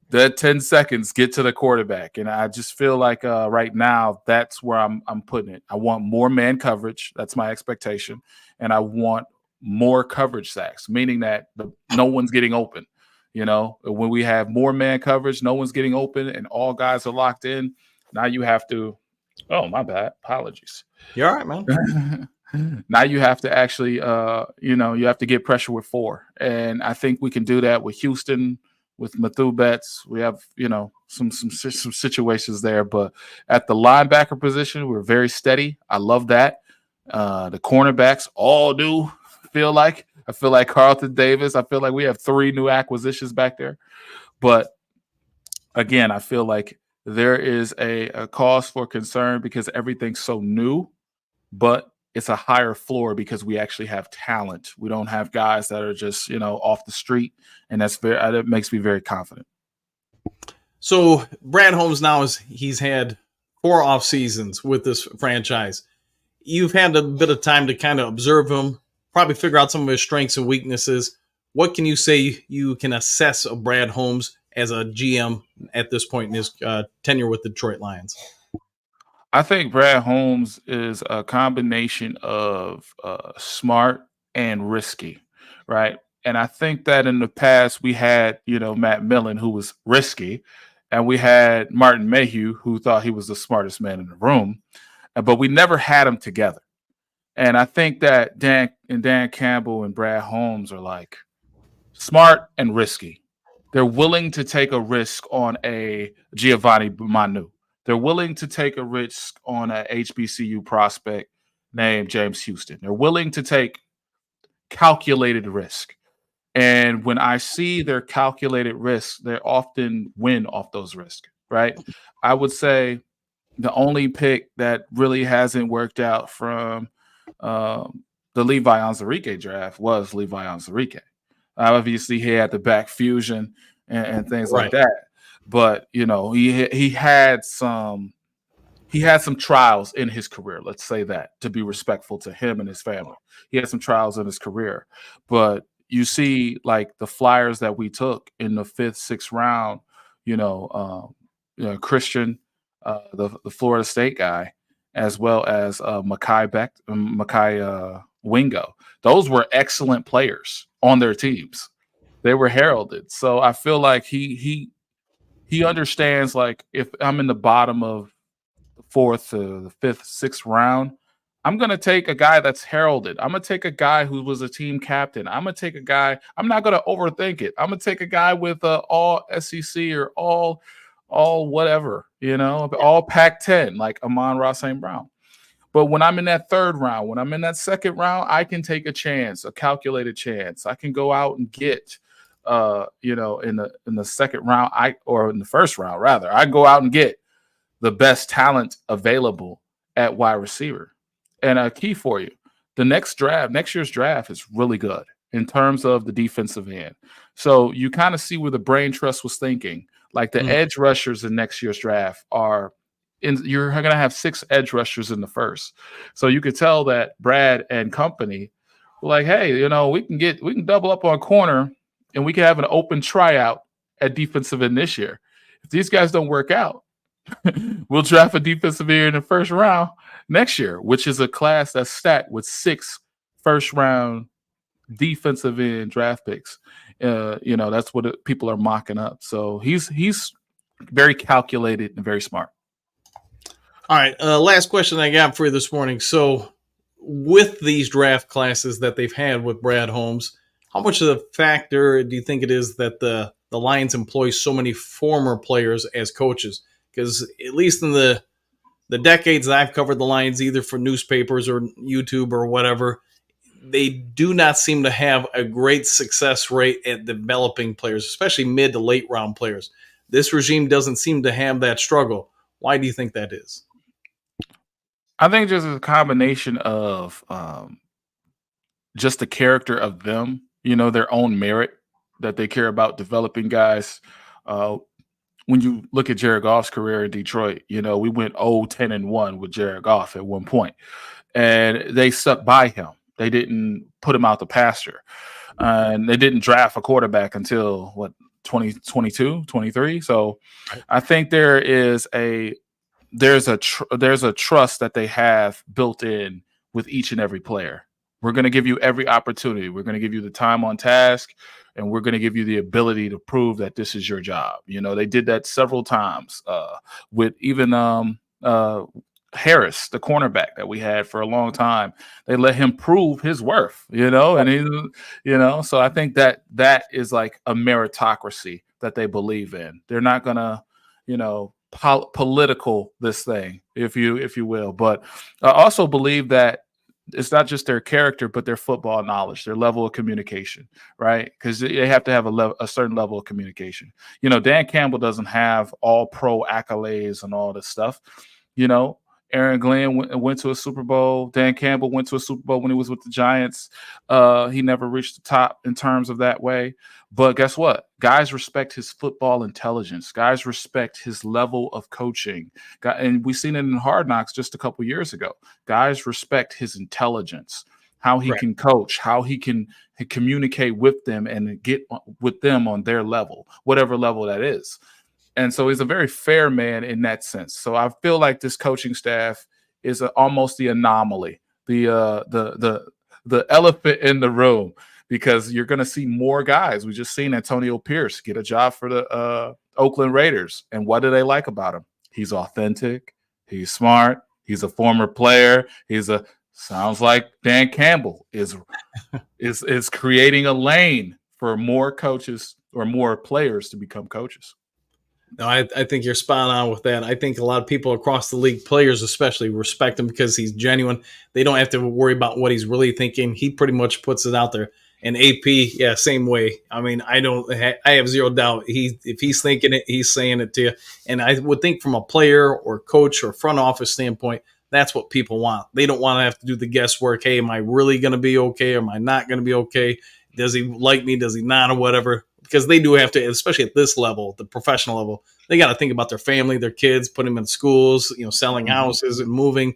that 10 seconds get to the quarterback. And I just feel like right now that's where I'm putting it. I want more man coverage. That's my expectation. And I want more coverage sacks, meaning that no one's getting open. When we have more man coverage, no one's getting open and all guys are locked in. Now you have to, oh, my bad. Apologies. You're all right, man. Now you have to actually, you have to get pressure with 4. And I think we can do that with Houston, with Matthew Betts. We have, some situations there. But at the linebacker position, we're very steady. I love that. The cornerbacks all do feel like. I feel like Carlton Davis. I feel like we have 3 new acquisitions back there. But again, I feel like there is a cause for concern because everything's so new, but it's a higher floor because we actually have talent. We don't have guys that are just, off the street, and that makes me very confident. So Brad Holmes now he's had 4 off seasons with this franchise. You've had a bit of time to kind of observe him, probably figure out some of his strengths and weaknesses. What can you say you can assess of Brad Holmes as a GM at this point in his tenure with the Detroit Lions? I think Brad Holmes is a combination of smart and risky, right? And I think that in the past we had, Matt Millen, who was risky, and we had Martin Mayhew, who thought he was the smartest man in the room, but we never had them together. And I think that Dan Campbell and Brad Holmes are like smart and risky. They're willing to take a risk on a Giovanni Manu. They're willing to take a risk on a HBCU prospect named James Houston. They're willing to take calculated risk. And when I see their calculated risks, they often win off those risks, right? I would say the only pick that really hasn't worked out from the Levi Onwuzurike draft was Levi Onwuzurike. Obviously, he had the back fusion and things like that, but he had some trials in his career. Let's say that, to be respectful to him and his family. He had some trials in his career, but you see, like the Flyers that we took in the 5th, 6th round, Christian, the Florida State guy, as well as Makai Wingo. Those were excellent players on their teams. They were heralded. So I feel like he understands, like, if I'm in the bottom of the 4th to the 5th, 6th round, I'm going to take a guy that's heralded. I'm going to take a guy who was a team captain. I'm going to take a guy. I'm not going to overthink it. I'm going to take a guy with all SEC or all whatever, all Pac-10, like Amon-Ra St. Brown. But when I'm in that 3rd round, when I'm in that 2nd round, I can take a chance, a calculated chance. I can go out and get, in the 2nd round, or in the 1st round rather, I go out and get the best talent available at wide receiver. And a key for you, next year's draft is really good in terms of the defensive end. So you kind of see where the brain trust was thinking. Like the edge rushers in next year's draft you're going to have 6 edge rushers in the 1st. So you could tell that Brad and company were like, hey, we can double up on corner and we can have an open tryout at defensive end this year. If these guys don't work out, we'll draft a defensive end in the 1st round next year, which is a class that's stacked with 6 first-round defensive end draft picks. That's what people are mocking up. So he's very calculated and very smart. All right, last question I got for you this morning. So with these draft classes that they've had with Brad Holmes, how much of the factor do you think it is that the Lions employ so many former players as coaches? Because at least in the decades that I've covered the Lions, either for newspapers or YouTube or whatever, they do not seem to have a great success rate at developing players, especially mid to late round players. This regime doesn't seem to have that struggle. Why do you think that is? I think just a combination of just the character of them, their own merit, that they care about developing guys. When you look at Jared Goff's career in Detroit, we went 0-10-1 with Jared Goff at one point, and they stuck by him. They didn't put him out the pasture, and they didn't draft a quarterback until 2022, 23. So I think there's a trust that they have built in with each and every player. We're going to give you every opportunity. We're going to give you the time on task, and we're going to give you the ability to prove that this is your job. They did that several times with even Harris, the cornerback that we had for a long time. They let him prove his worth, and so I think that is like a meritocracy that they believe in. They're not going to, political this thing, if you will. But I also believe that it's not just their character, but their football knowledge, their level of communication, right? Because they have to have a certain level of communication. Dan Campbell doesn't have all pro accolades and all this stuff. Aaron Glenn went to a Super Bowl. Dan Campbell went to a Super Bowl when he was with the Giants. He never reached the top in terms of that way. But guess what? Guys respect his football intelligence. Guys respect his level of coaching. And we've seen it in Hard Knocks just a couple years ago. Guys respect his intelligence, how he can coach, how he can communicate with them and get with them on their level, whatever level that is. And so he's a very fair man in that sense. So I feel like this coaching staff is almost the anomaly, the elephant in the room, because you're going to see more guys. We just seen Antonio Pierce get a job for the Oakland Raiders, and what do they like about him? He's authentic. He's smart. He's a former player. Sounds like Dan Campbell is creating a lane for more coaches or more players to become coaches. No, I think you're spot on with that. I think a lot of people across the league, players especially, respect him because he's genuine. They don't have to worry about what he's really thinking. He pretty much puts it out there. And AP, yeah, same way. I mean, I have zero doubt. If he's thinking it, he's saying it to you. And I would think from a player or coach or front office standpoint, that's what people want. They don't want to have to do the guesswork. Hey, am I really going to be okay? Or am I not going to be okay? Does he like me? Does he not? Or whatever. Because they do have to, especially at this level, the professional level, they got to think about their family, their kids, put them in schools, selling houses and moving.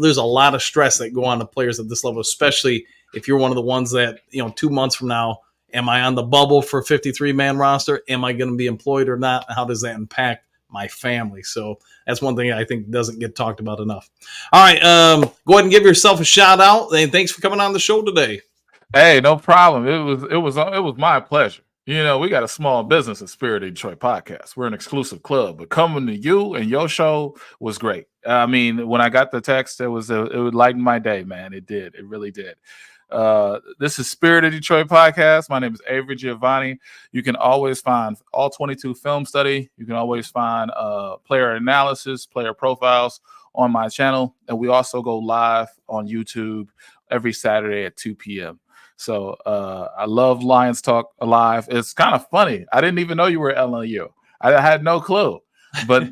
There's a lot of stress that go on to players at this level, especially if you're one of the ones that, 2 months from now, am I on the bubble for 53-man roster? Am I going to be employed or not? How does that impact my family? So that's one thing I think doesn't get talked about enough. All right, go ahead and give yourself a shout out, and thanks for coming on the show today. Hey, no problem. It was my pleasure. We got a small business at Spirit of Detroit podcast. We're an exclusive club, but coming to you and your show was great. I mean, when I got the text, it would lighten my day, man. It did. It really did. This is Spirit of Detroit podcast. My name is Avery Giovanni. You can always find all 22 film study. You can always find player analysis, player profiles on my channel. And we also go live on YouTube every Saturday at 2 p.m. So I love Lions Talk Alive. It's kind of funny. I didn't even know you were at LNU. I had no clue. But,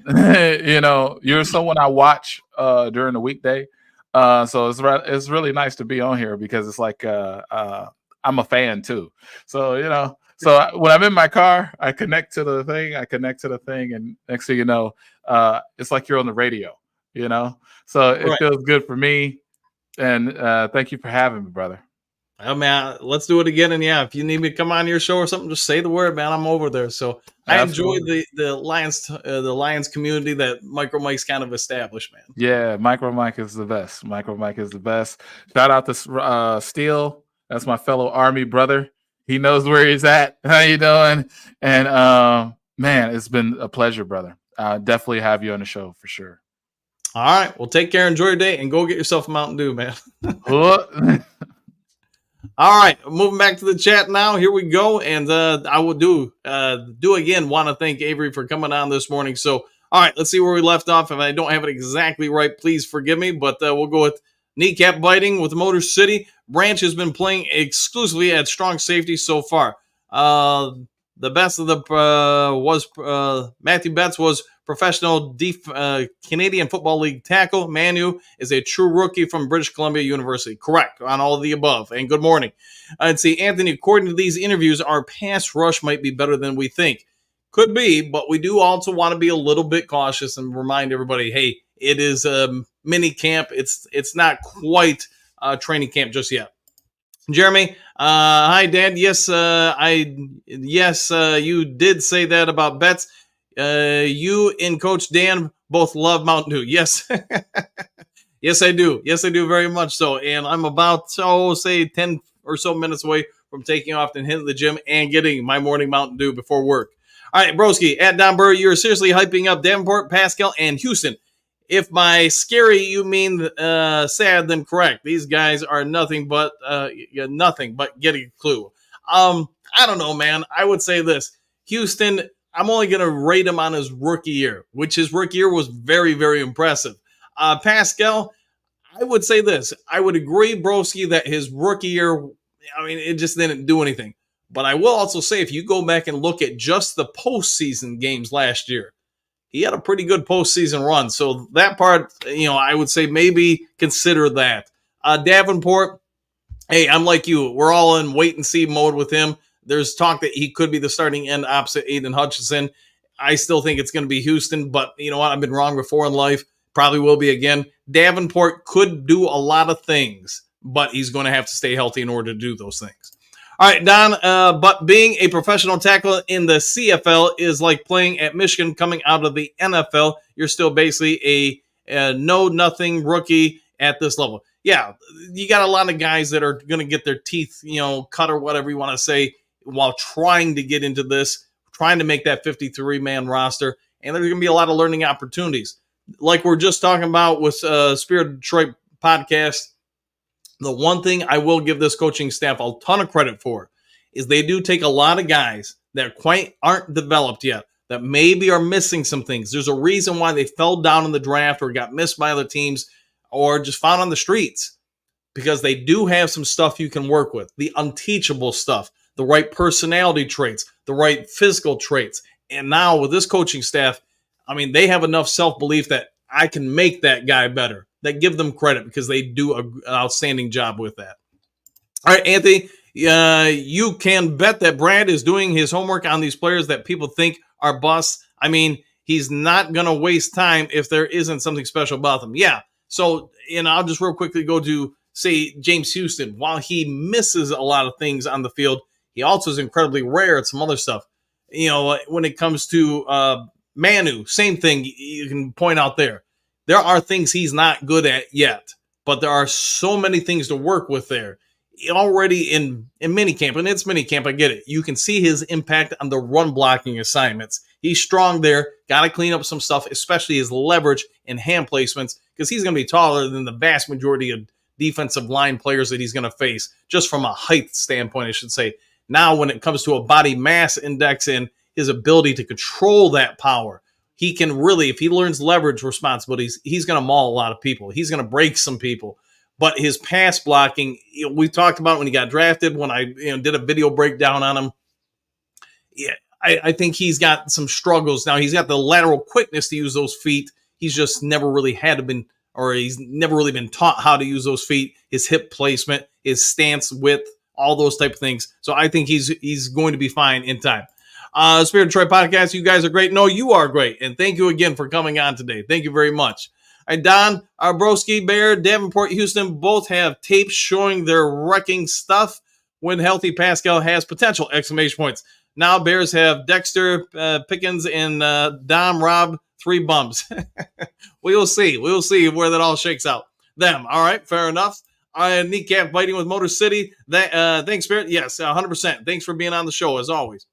you're someone I watch during the weekday. So it's really nice to be on here because it's like I'm a fan too. So, when I'm in my car, I connect to the thing. And next thing you know, it's like you're on the radio, So it feels good for me. And thank you for having me, brother. Oh, man, let's do it again. And yeah, if you need me to come on your show or something, just say the word, man. I'm over there. So I enjoy the Lions community that Micro Mike's kind of established, man. Yeah, Micro Mike is the best. Shout out to Steele. That's my fellow Army brother. He knows where he's at. How you doing? And man, it's been a pleasure, brother. Definitely have you on the show for sure. All right. Well, take care. Enjoy your day and go get yourself a Mountain Dew, man. All right, moving back to the chat now. Here we go, and I will do again. Want to thank Avery for coming on this morning. So, all right, let's see where we left off. If I don't have it exactly right, please forgive me. But we'll go with kneecap biting with Motor City. Branch has been playing exclusively at strong safety so far. The best of the was Matthew Betts was professional Canadian Football League tackle. Manu is a true rookie from British Columbia University. Correct on all of the above. And good morning. I'd say, Anthony, according to these interviews, our pass rush might be better than we think. Could be, but we do also want to be a little bit cautious and remind everybody, hey, it is a mini camp. It's not quite training camp just yet. Jeremy, hi, Dad. Yes, you did say that about Betts. You and Coach Dan both love Mountain Dew. Yes. Yes, I do. Yes, I do very much so. And I'm about, say 10 or so minutes away from taking off and hitting the gym and getting my morning Mountain Dew before work. All right, broski, at Don Burr, you're seriously hyping up Davenport, Paschal, and Houston. If by scary you mean sad, then correct. These guys are nothing but getting a clue. I don't know, man. I would say this. Houston, I'm only going to rate him on his rookie year, which his rookie year was very, very impressive. Paschal, I would say this. I would agree, broski, that his rookie year, it just didn't do anything. But I will also say, if you go back and look at just the postseason games last year, he had a pretty good postseason run. So that part, I would say maybe consider that. Davenport, hey, I'm like you. We're all in wait-and-see mode with him. There's talk that he could be the starting end opposite Aiden Hutchinson. I still think it's going to be Houston, but you know what? I've been wrong before in life. Probably will be again. Davenport could do a lot of things, but he's going to have to stay healthy in order to do those things. All right, Don, but being a professional tackle in the CFL is like playing at Michigan coming out of the NFL. You're still basically a know-nothing rookie at this level. Yeah, you got a lot of guys that are going to get their teeth, cut or whatever you want to say while trying to get into this, trying to make that 53-man roster, and there's going to be a lot of learning opportunities. Like we're just talking about with Spirit of Detroit podcast, the one thing I will give this coaching staff a ton of credit for is they do take a lot of guys that quite aren't developed yet, that maybe are missing some things. There's a reason why they fell down in the draft or got missed by other teams or just found on the streets, because they do have some stuff you can work with, the unteachable stuff, the right personality traits, the right physical traits. And now with this coaching staff, I mean, they have enough self-belief that I can make that guy better. That give them credit because they do an outstanding job with that. All right, Anthony, you can bet that Brad is doing his homework on these players that people think are busts. I mean, he's not going to waste time if there isn't something special about them. Yeah, so I'll just real quickly go to, say, James Houston. While he misses a lot of things on the field, he also is incredibly rare at some other stuff. When it comes to Manu, same thing you can point out there. There are things he's not good at yet, but there are so many things to work with there. Already in minicamp, and it's minicamp, I get it. You can see his impact on the run blocking assignments. He's strong there. Got to clean up some stuff, especially his leverage and hand placements, because he's going to be taller than the vast majority of defensive line players that he's going to face, just from a height standpoint, I should say. Now, when it comes to a body mass index and his ability to control that power, he can really, if he learns leverage responsibilities, he's going to maul a lot of people. He's going to break some people. But his pass blocking, we talked about when he got drafted, when I did a video breakdown on him. Yeah, I think he's got some struggles. Now, he's got the lateral quickness to use those feet. He's just never really he's never really been taught how to use those feet, his hip placement, his stance width, all those type of things. So I think he's going to be fine in time. Spirit of Detroit podcast, you guys are great. No, you are great. And thank you again for coming on today. Thank you very much. Don, Broski, Bear, Davenport, Houston both have tapes showing their wrecking stuff. When healthy, Paschal has potential! Exclamation points. Now Bears have Dexter, Pickens, and Dom, Rob, 3 bumps. We will see. We will see where that all shakes out. Them. All right, fair enough. Kneecap fighting with Motor City. Thanks, Spirit. Yes, 100%. Thanks for being on the show, as always.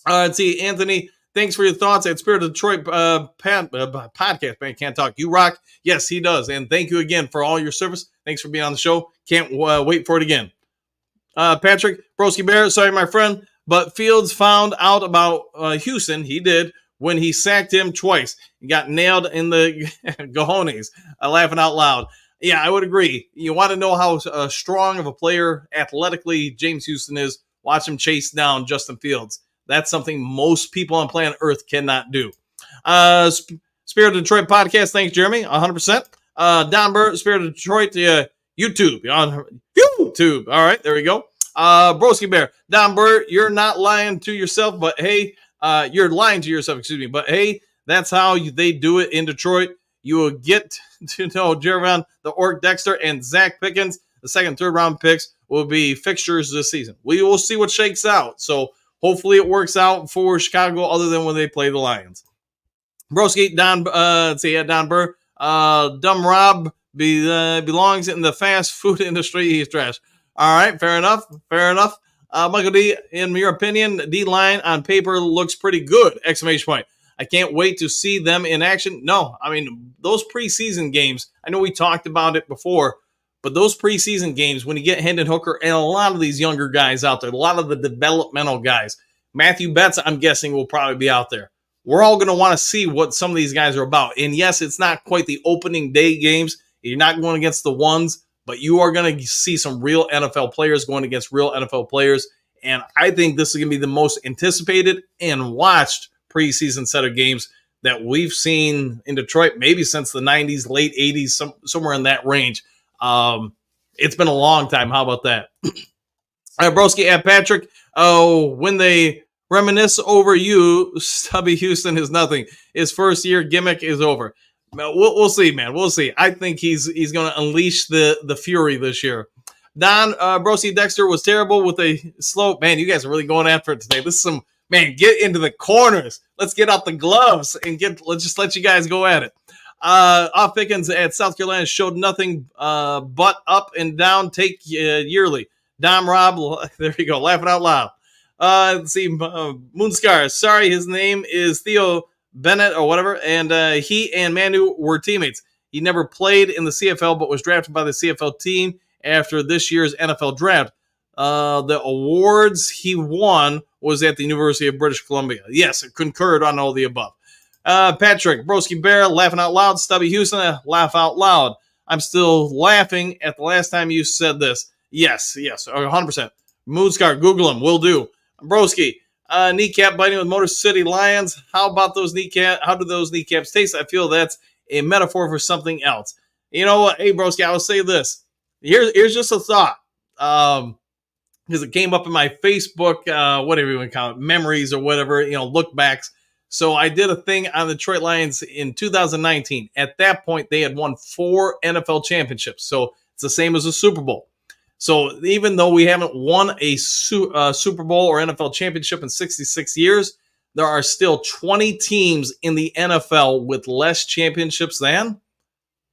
Let's see, Anthony, thanks for your thoughts at Spirit of Detroit podcast. Man, can't talk. You rock. Yes, he does. And thank you again for all your service. Thanks for being on the show. Can't wait for it again. Patrick, Broski Bear, sorry, my friend, but Fields found out about Houston. He did when he sacked him twice. He got nailed in the cojones. Laughing out loud. Yeah, I would agree. You want to know how strong of a player athletically James Houston is? Watch him chase down Justin Fields. That's something most people on planet Earth cannot do. Spirit of Detroit podcast. Thanks, Jeremy. 100%. Don Burr, Spirit of Detroit, YouTube. On YouTube. All right, there we go. Broski Bear. Don Burr, you're not lying to yourself, but hey, you're lying to yourself, excuse me. But hey, that's how they do it in Detroit. You will get to know Jervon, the Orc Dexter, and Zach Pickens. The second, third round picks will be fixtures this season. We will see what shakes out. So hopefully it works out for Chicago other than when they play the Lions. Broski, Don, Don Burr. Dumb Rob belongs in the fast food industry. He's trash. All right, fair enough. Fair enough. Michael D, in your opinion, D-line on paper looks pretty good. Exclamation point. I can't wait to see them in action. No, I mean, those preseason games, I know we talked about it before, but those preseason games, when you get Hendon Hooker and a lot of these younger guys out there, a lot of the developmental guys, Matthew Betts, I'm guessing, will probably be out there. We're all going to want to see what some of these guys are about. And yes, it's not quite the opening day games. You're not going against the ones, but you are going to see some real NFL players going against real NFL players. And I think this is going to be the most anticipated and watched preseason set of games that we've seen in Detroit, maybe since the 90s, late 80s, somewhere in that range. It's been a long time. How about that? Broski at Patrick. Oh, when they reminisce over you, Stubby Houston is nothing. His first year gimmick is over. We'll see, man. We'll see. I think he's going to unleash the fury this year. Don Brosi Dexter was terrible with a slow. Man, you guys are really going after it today. This is some, man, get into the corners. Let's get out the gloves and let's just let you guys go at it. Off Pickens at South Carolina showed nothing but up and down take yearly. Dom Rob, there you go, laughing out loud. Let's see, Moonscar. Sorry, his name is Theo Bennett or whatever, and he and Manu were teammates. He never played in the CFL, but was drafted by the CFL team after this year's NFL draft. The awards he won was at the University of British Columbia. Yes, concurred on all the above. Patrick, Broski Bear, laughing out loud. Stubby Houston, laugh out loud. I'm still laughing at the last time you said this. Yes, 100%. Moonscar, Google him, will do. Broski, kneecap biting with Motor City Lions. How about those kneecaps? How do those kneecaps taste? I feel that's a metaphor for something else. You know what? Hey, Broski, I will say this. Here's just a thought. Because it came up in my Facebook, whatever you want to call it, memories or whatever, look backs. So I did a thing on the Detroit Lions in 2019. At that point, they had won 4 NFL championships. So it's the same as a Super Bowl. So even though we haven't won a Super Bowl or NFL championship in 66 years, there are still 20 teams in the NFL with less championships than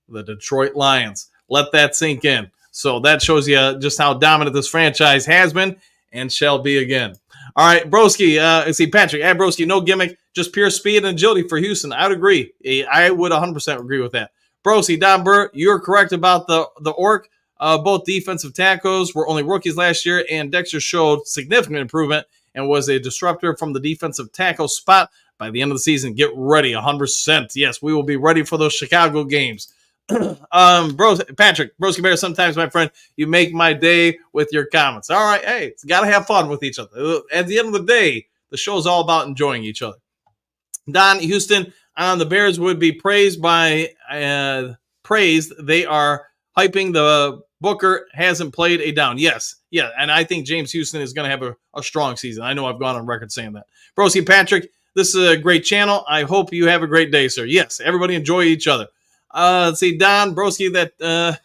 the Detroit Lions. Let that sink in. So that shows you just how dominant this franchise has been and shall be again. All right, Broski, Patrick, Broski, no gimmick, just pure speed and agility for Houston. I would agree. I would 100% agree with that. Broski, Don Burr, you're correct about the Orc. Both defensive tackles were only rookies last year, and Dexter showed significant improvement and was a disruptor from the defensive tackle spot by the end of the season. Get ready, 100%. Yes, we will be ready for those Chicago games. Patrick, Broski Bear, sometimes, my friend, you make my day with your comments. All right, hey, it's got to have fun with each other. At the end of the day, the show is all about enjoying each other. Don Houston on the Bears would be praised. They are hyping the Booker hasn't played a down. Yes, yeah, and I think James Houston is going to have a strong season. I know I've gone on record saying that. Broski Patrick, this is a great channel. I hope you have a great day, sir. Yes, everybody enjoy each other. Let's see, Don Broski, that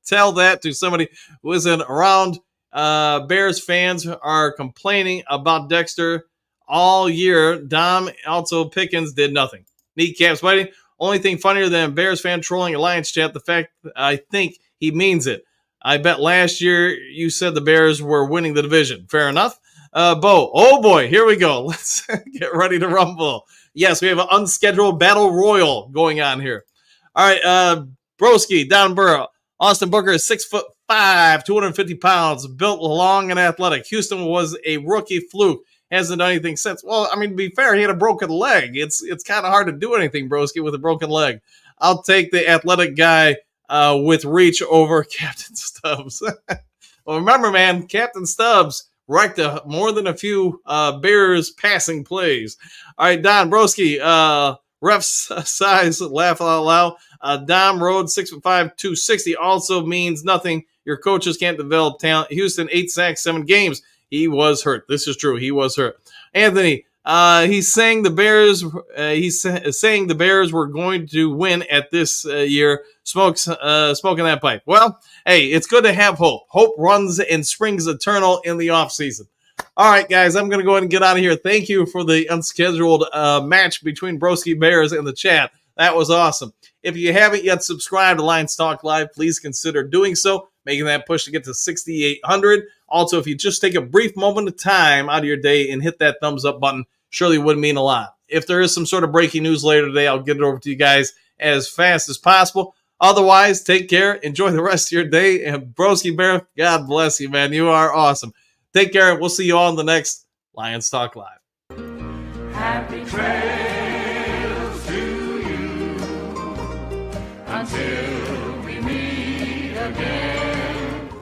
tell that to somebody who isn't around. Bears fans are complaining about Dexter all year. Dom, also Pickens, did nothing. Kneecaps biting. Only thing funnier than Bears fan trolling a Lions chat, the fact I think he means it. I bet last year you said the Bears were winning the division. Fair enough. Bo, oh boy, here we go. Let's get ready to rumble. Yes, we have an unscheduled battle royal going on here. All right, Broski, Don Burrow. Austin Booker is 6'5", 250 pounds, built long and athletic. Houston was a rookie fluke. Hasn't done anything since. Well, I mean, to be fair, he had a broken leg. It's kind of hard to do anything, Broski, with a broken leg. I'll take the athletic guy with reach over Captain Stubbs. Well, remember, man, Captain Stubbs wrecked more than a few Bears passing plays. All right, Don Broski, ref's size, laugh out loud. Dom Road, 6'5", 260, also means nothing. Your coaches can't develop talent. Houston, 8 sacks, 7 games. He was hurt. This is true. He was hurt. Anthony, he's saying the Bears. He's saying the Bears were going to win at this year. Smoking that pipe. Well, hey, it's good to have hope. Hope runs and springs eternal in the offseason. All right, guys, I'm going to go ahead and get out of here. Thank you for the unscheduled match between Broski Bears and the chat. That was awesome. If you haven't yet subscribed to Lions Talk Live, please consider doing so, making that push to get to 6,800. Also, if you just take a brief moment of time out of your day and hit that thumbs up button, surely would mean a lot. If there is some sort of breaking news later today, I'll get it over to you guys as fast as possible. Otherwise, take care. Enjoy the rest of your day. And Broski Bear, God bless you, man. You are awesome. Take care. We'll see you all in the next Lions Talk Live. Happy trails to you until we meet again.